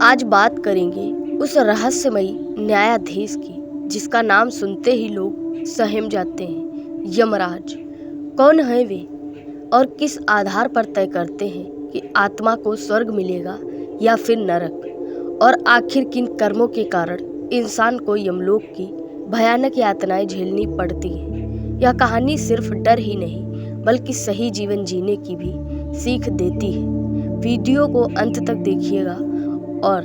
आज बात करेंगे उस रहस्यमयी न्यायाधीश की जिसका नाम सुनते ही लोग सहम जाते हैं, यमराज। कौन है वे और किस आधार पर तय करते हैं कि आत्मा को स्वर्ग मिलेगा या फिर नरक, और आखिर किन कर्मों के कारण इंसान को यमलोक की भयानक यातनाएं झेलनी पड़ती हैं। यह कहानी सिर्फ डर ही नहीं बल्कि सही जीवन जीने की भी सीख देती है। वीडियो को अंत तक देखिएगा। और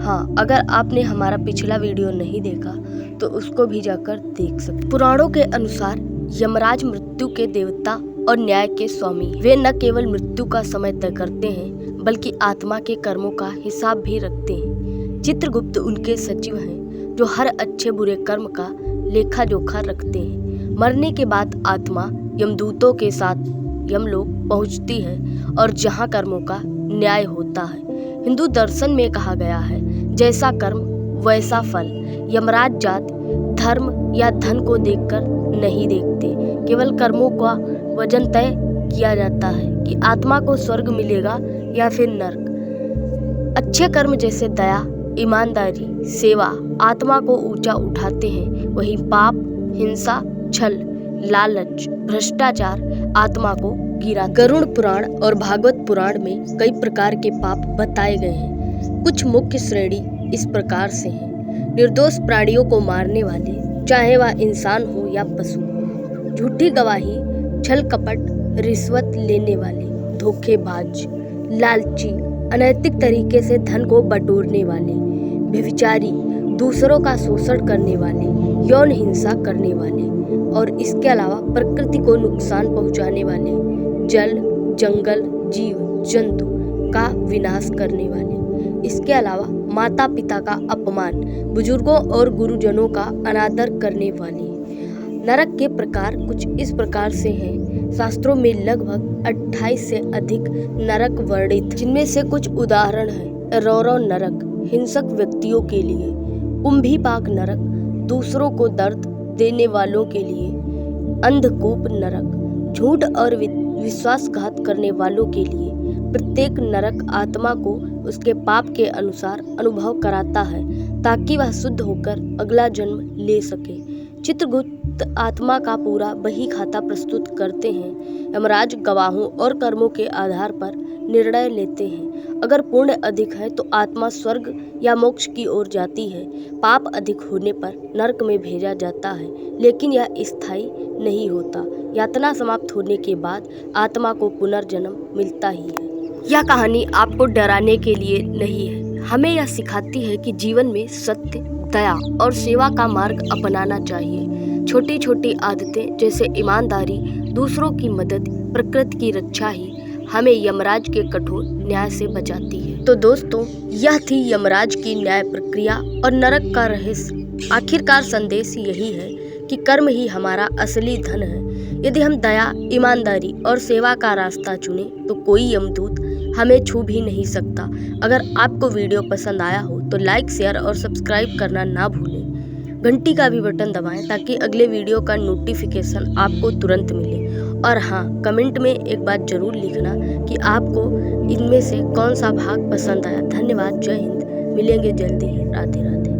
हाँ, अगर आपने हमारा पिछला वीडियो नहीं देखा तो उसको भी जाकर देख सकते। पुराणों के अनुसार यमराज मृत्यु के देवता और न्याय के स्वामी। वे न केवल मृत्यु का समय तय करते हैं बल्कि आत्मा के कर्मों का हिसाब भी रखते हैं। चित्रगुप्त उनके सचिव हैं जो हर अच्छे बुरे कर्म का लेखा जोखा रखते हैं। मरने के बाद आत्मा यमदूतों के साथ यमलोक पहुंचती है और जहां कर्मों का न्याय होता है। हिंदू दर्शन में कहा गया है, जैसा कर्म वैसा फल। यमराज जात धर्म या धन को देखकर नहीं देखते, केवल कर्मों का वजन तय किया जाता है कि आत्मा को स्वर्ग मिलेगा या फिर नरक। अच्छे कर्म जैसे दया, ईमानदारी, सेवा आत्मा को ऊंचा उठाते हैं, वहीं पाप, हिंसा, छल, लालच, भ्रष्टाचार आत्मा को गिरा। गरुड़ पुराण और भागवत पुराण में कई प्रकार के पाप बताए गए हैं। कुछ मुख्य श्रेणी इस प्रकार से हैं। निर्दोष प्राणियों को मारने वाले, चाहे वह इंसान हो या पशु, झूठी गवाही, छल कपट, रिश्वत लेने वाले, धोखेबाज, लालची, अनैतिक तरीके से धन को बटोरने वाले, व्यभिचारी, दूसरों का शोषण करने वाले, यौन हिंसा करने वाले और इसके अलावा प्रकृति को नुकसान पहुंचाने वाले, जल, जंगल, जीव जंतु का विनाश करने वाले। इसके अलावा माता पिता का अपमान, बुजुर्गों और गुरुजनों का अनादर करने वाले। नरक के प्रकार कुछ इस प्रकार से हैं। शास्त्रों में लगभग 28 से अधिक नरक वर्णित, जिनमें से कुछ उदाहरण हैं। रौरव नरक हिंसक व्यक्तियों के लिए, कुंभीपाक नरक दूसरों को दर्द देने वालों के लिए, अंधकूप नरक झूठ और विश्वासघात करने वालों के लिए। प्रत्येक नरक आत्मा को उसके पाप के अनुसार अनुभव कराता है ताकि वह शुद्ध होकर अगला जन्म ले सके। चित्रगुप्त आत्मा का पूरा बही खाता प्रस्तुत करते हैं। यमराज गवाहों और कर्मों के आधार पर निर्णय लेते हैं। अगर पुण्य अधिक है तो आत्मा स्वर्ग या मोक्ष की ओर जाती है। पाप अधिक होने पर नरक में भेजा जाता है, लेकिन यह स्थायी नहीं होता। यातना समाप्त होने के बाद आत्मा को पुनर्जन्म मिलता ही है। यह कहानी आपको डराने के लिए नहीं है, हमें यह सिखाती है कि जीवन में सत्य, दया और सेवा का मार्ग अपनाना चाहिए। छोटी छोटी आदतें जैसे ईमानदारी, दूसरों की मदद, प्रकृति की रक्षा ही हमें यमराज के कठोर न्याय से बचाती है। तो दोस्तों, यह थी यमराज की न्याय प्रक्रिया और नरक का रहस्य। आखिरकार संदेश यही है कि कर्म ही हमारा असली धन है। यदि हम दया, ईमानदारी और सेवा का रास्ता चुने तो कोई यमदूत हमें छू भी नहीं सकता। अगर आपको वीडियो पसंद आया हो तो लाइक, शेयर और सब्सक्राइब करना ना भूलें। घंटी का भी बटन दबाएं ताकि अगले वीडियो का नोटिफिकेशन आपको तुरंत मिले। और हाँ, कमेंट में एक बात जरूर लिखना कि आपको इनमें से कौन सा भाग पसंद आया। धन्यवाद। जय हिंद। मिलेंगे जल्दी ही। राधे राधे।